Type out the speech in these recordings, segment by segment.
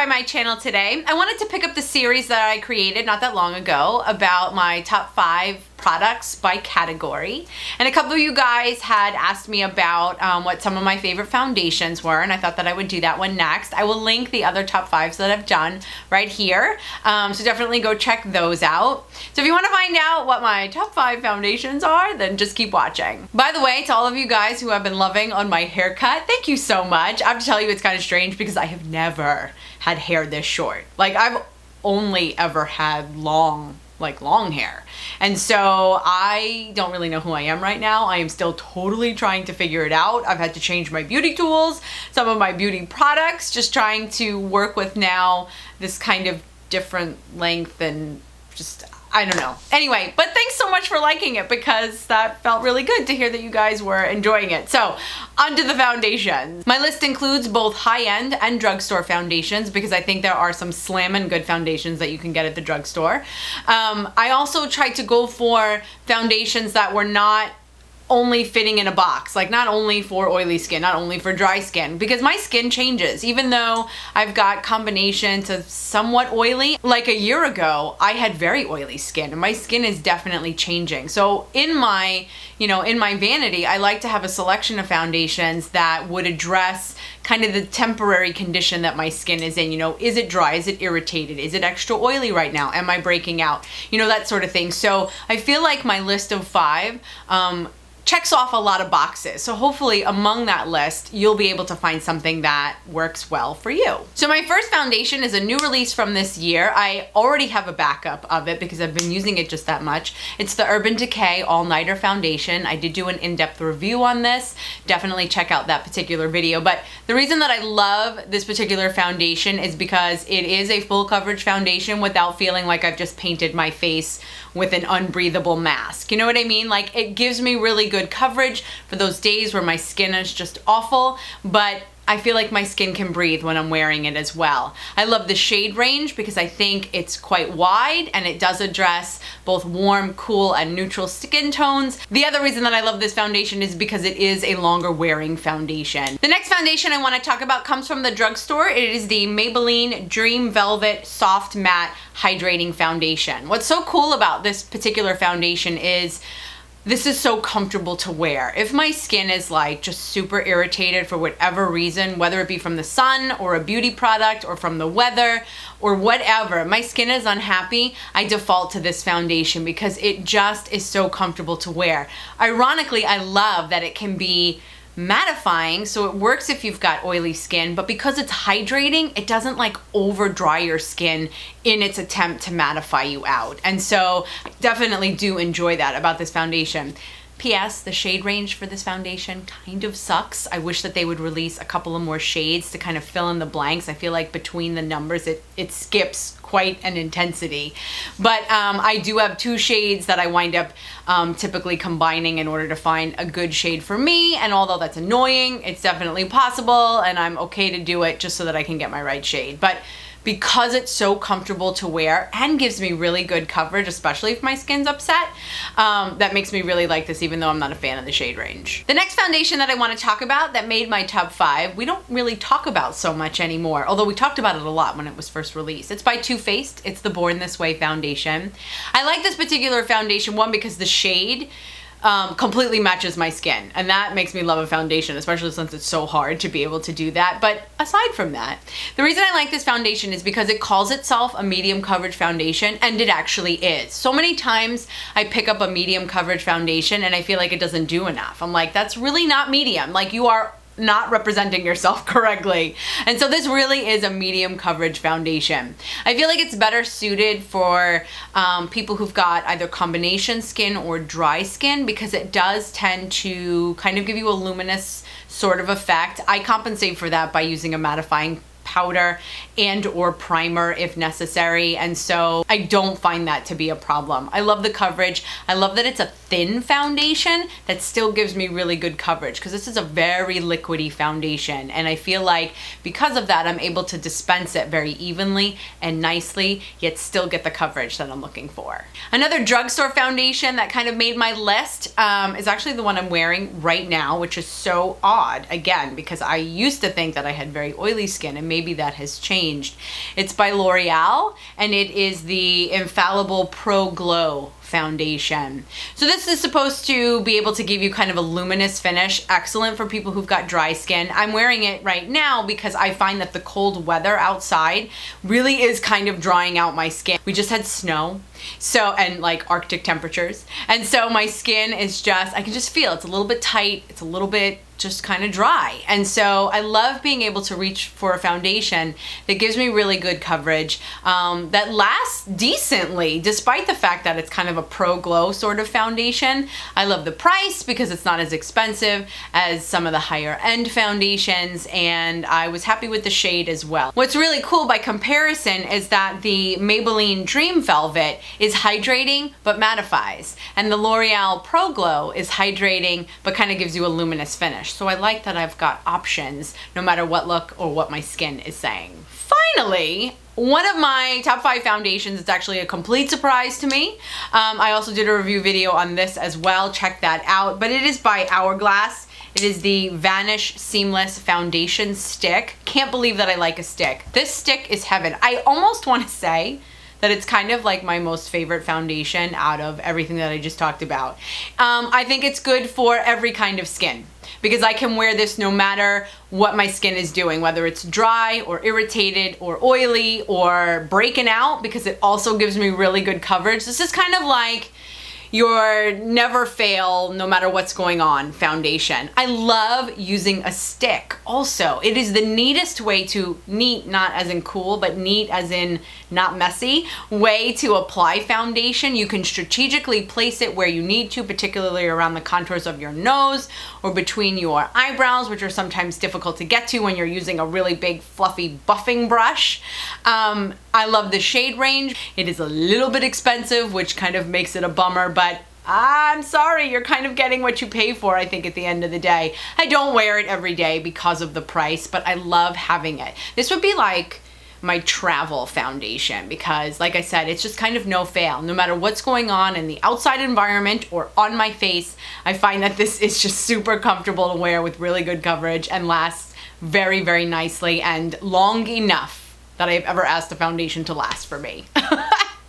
by my channel today. I wanted to pick up the series that I created not that long ago about my top 5 products by category. And a couple of you guys had asked me about what some of my favorite foundations were, and I thought that I would do that one next. I will link the other top 5s that I've done right here. So definitely go check those out. So if you want to find out what my top 5 foundations are, then just keep watching. By the way, to all of you guys who have been loving on my haircut, thank you so much. I have to tell you, it's kind of strange because I have never had hair this short. Like, I've only ever had long hair. And so I don't really know who I am right now. I am still totally trying to figure it out. I've had to change my beauty tools, some of my beauty products, just trying to work with now this kind of different length and just, I don't know. Anyway, but thanks so much for liking it because that felt really good to hear that you guys were enjoying it. So, onto the foundations. My list includes both high-end and drugstore foundations because I think there are some slammin' good foundations that you can get at the drugstore. I also tried to go for foundations that were not only fitting in a box, like not only for oily skin, not only for dry skin, because my skin changes. Even though I've got combination to somewhat oily, like a year ago, I had very oily skin and my skin is definitely changing. So in my, in my vanity, I like to have a selection of foundations that would address kind of the temporary condition that my skin is in. Is it dry? Is it irritated? Is it extra oily right now? Am I breaking out? That sort of thing. So I feel like my list of 5, checks off a lot of boxes. So hopefully among that list, you'll be able to find something that works well for you. So my first foundation is a new release from this year. I already have a backup of it because I've been using it just that much. It's the Urban Decay All Nighter Foundation. I did do an in-depth review on this. Definitely check out that particular video. But the reason that I love this particular foundation is because it is a full coverage foundation without feeling like I've just painted my face with an unbreathable mask. You know what I mean? Like, it gives me really good coverage for those days where my skin is just awful, but I feel like my skin can breathe when I'm wearing it as well. I love the shade range because I think it's quite wide and it does address both warm, cool, and neutral skin tones. The other reason that I love this foundation is because it is a longer wearing foundation. The next foundation I want to talk about comes from the drugstore. It is the Maybelline Dream Velvet Soft Matte Hydrating Foundation. What's so cool about this particular foundation is this is so comfortable to wear. If my skin is like just super irritated for whatever reason, whether it be from the sun or a beauty product or from the weather or whatever, my skin is unhappy, I default to this foundation because it just is so comfortable to wear. Ironically, I love that it can be mattifying, so it works if you've got oily skin, but because it's hydrating, it doesn't like over dry your skin in its attempt to mattify you out. And so I definitely do enjoy that about this foundation. P.S. The shade range for this foundation kind of sucks. I wish that they would release a couple of more shades to kind of fill in the blanks. I feel like between the numbers, it skips quite an intensity. But I do have 2 shades that I wind up typically combining in order to find a good shade for me. And although that's annoying, it's definitely possible and I'm okay to do it just so that I can get my right shade. But because it's so comfortable to wear and gives me really good coverage, especially if my skin's upset, that makes me really like this even though I'm not a fan of the shade range. The next foundation that I want to talk about that made my top 5, we don't really talk about so much anymore, although we talked about it a lot when it was first released. It's by Too Faced. It's the Born This Way foundation. I like this particular foundation, one, because the shade completely matches my skin, and that makes me love a foundation, especially since it's so hard to be able to do that. But aside from that, the reason I like this foundation is because it calls itself a medium coverage foundation, and it actually is. So many times I pick up a medium coverage foundation and I feel like it doesn't do enough. I'm like, that's really not medium. Like, you are not representing yourself correctly. And so this really is a medium coverage foundation. I feel like it's better suited for people who've got either combination skin or dry skin because it does tend to kind of give you a luminous sort of effect. I compensate for that by using a mattifying powder and or primer if necessary, and so I don't find that to be a problem. I love the coverage. I love that it's a thin foundation that still gives me really good coverage because this is a very liquidy foundation, and I feel like because of that I'm able to dispense it very evenly and nicely, yet still get the coverage that I'm looking for. Another drugstore foundation that kind of made my list is actually the one I'm wearing right now, which is so odd, again, because I used to think that I had very oily skin, and maybe that has changed. changed. It's by L'Oreal, and it is the Infallible Pro Glow foundation. So this is supposed to be able to give you kind of a luminous finish, excellent for people who've got dry skin. I'm wearing it right now because I find that the cold weather outside really is kind of drying out my skin. We just had snow, and like Arctic temperatures, and so my skin is just, I can just feel it's a little bit tight, it's a little bit just kind of dry. And so I love being able to reach for a foundation that gives me really good coverage, that lasts decently despite the fact that it's kind of a pro glow sort of foundation. I love the price because it's not as expensive as some of the higher end foundations, and I was happy with the shade as well. What's really cool by comparison is that the Maybelline Dream Velvet is hydrating but mattifies, and the L'Oreal Pro Glow is hydrating but kind of gives you a luminous finish. So I like that I've got options no matter what look or what my skin is saying. Finally, one of my top 5 foundations is actually a complete surprise to me. I also did a review video on this as well, check that out, but it is by Hourglass. It is the Vanish Seamless Foundation Stick. Can't believe that I like a stick. This stick is heaven. I almost want to say that it's kind of like my most favorite foundation out of everything that I just talked about. I think it's good for every kind of skin, because I can wear this no matter what my skin is doing, whether it's dry or irritated or oily or breaking out, because it also gives me really good coverage. This is kind of like your never fail, no matter what's going on foundation. I love using a stick also. It is the neatest way to, neat not as in cool, but neat as in not messy, way to apply foundation. You can strategically place it where you need to, particularly around the contours of your nose or between your eyebrows, which are sometimes difficult to get to when you're using a really big fluffy buffing brush. I love the shade range. It is a little bit expensive, which kind of makes it a bummer, but I'm sorry, you're kind of getting what you pay for, I think, at the end of the day. I don't wear it every day because of the price, but I love having it. This would be like my travel foundation because, like I said, it's just kind of no fail. No matter what's going on in the outside environment or on my face, I find that this is just super comfortable to wear with really good coverage and lasts very, very nicely and long enough that I've ever asked a foundation to last for me.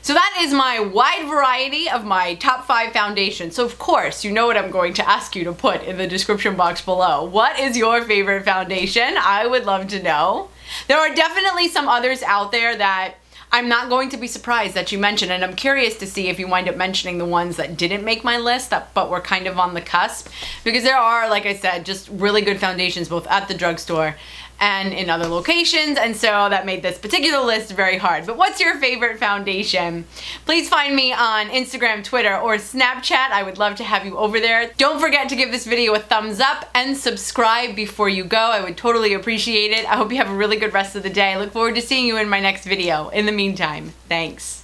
So that is my wide variety of my top 5 foundations. So of course, you know what I'm going to ask you to put in the description box below. What is your favorite foundation? I would love to know. There are definitely some others out there that I'm not going to be surprised that you mentioned, and I'm curious to see if you wind up mentioning the ones that didn't make my list, but were kind of on the cusp, because there are, like I said, just really good foundations both at the drugstore and in other locations, and so that made this particular list very hard. But what's your favorite foundation? Please find me on Instagram, Twitter, or Snapchat. I would love to have you over there. Don't forget to give this video a thumbs up and subscribe before you go. I would totally appreciate it. I hope you have a really good rest of the day. I look forward to seeing you in my next video. In the meantime, thanks.